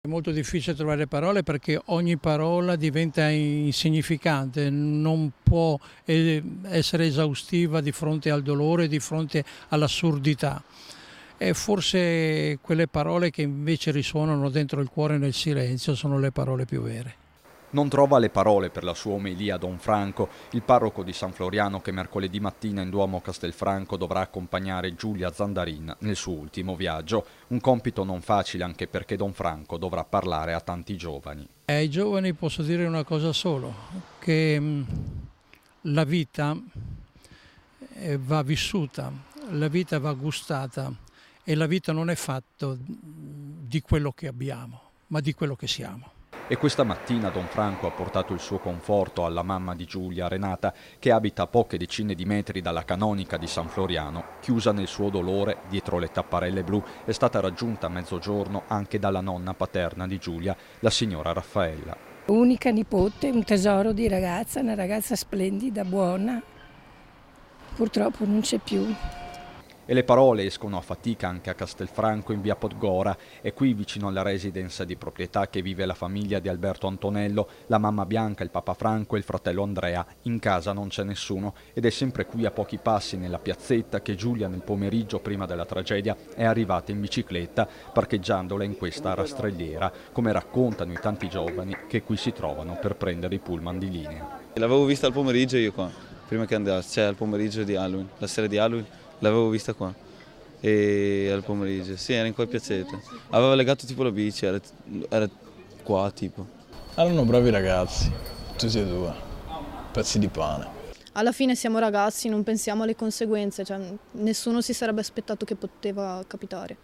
È molto difficile trovare parole perché ogni parola diventa insignificante, non può essere esaustiva di fronte al dolore, di fronte all'assurdità. E forse quelle parole che invece risuonano dentro il cuore nel silenzio sono le parole più vere. Non trova le parole per la sua omelia Don Franco, il parroco di San Floriano che mercoledì mattina in Duomo a Castelfranco dovrà accompagnare Giulia Zandarin nel suo ultimo viaggio. Un compito non facile anche perché Don Franco dovrà parlare a tanti giovani. Ai giovani posso dire una cosa solo, che la vita va vissuta, la vita va gustata e la vita non è fatta di quello che abbiamo, ma di quello che siamo. E questa mattina Don Franco ha portato il suo conforto alla mamma di Giulia, Renata, che abita a poche decine di metri dalla canonica di San Floriano. Chiusa nel suo dolore, dietro le tapparelle blu, è stata raggiunta a mezzogiorno anche dalla nonna paterna di Giulia, la signora Raffaella. Unica nipote, un tesoro di ragazza, una ragazza splendida, buona. Purtroppo non c'è più. E le parole escono a fatica anche a Castelfranco in via Podgora, è qui vicino alla residence di proprietà che vive la famiglia di Alberto Antonello, la mamma Bianca, il papà Franco e il fratello Andrea. In casa non c'è nessuno ed è sempre qui a pochi passi nella piazzetta che Giulia nel pomeriggio prima della tragedia è arrivata in bicicletta parcheggiandola in questa rastrelliera, come raccontano i tanti giovani che qui si trovano per prendere i pullman di linea. L'avevo vista al pomeriggio io qua, prima che andassi, cioè al pomeriggio di Halloween, la sera di Halloween. L'avevo vista qua e al pomeriggio, sì, era in quel piazzetta. Aveva legato tipo la bici, era qua tipo. Erano bravi ragazzi, tutti e due, pezzi di pane. Alla fine siamo ragazzi, non pensiamo alle conseguenze, cioè nessuno si sarebbe aspettato che poteva capitare.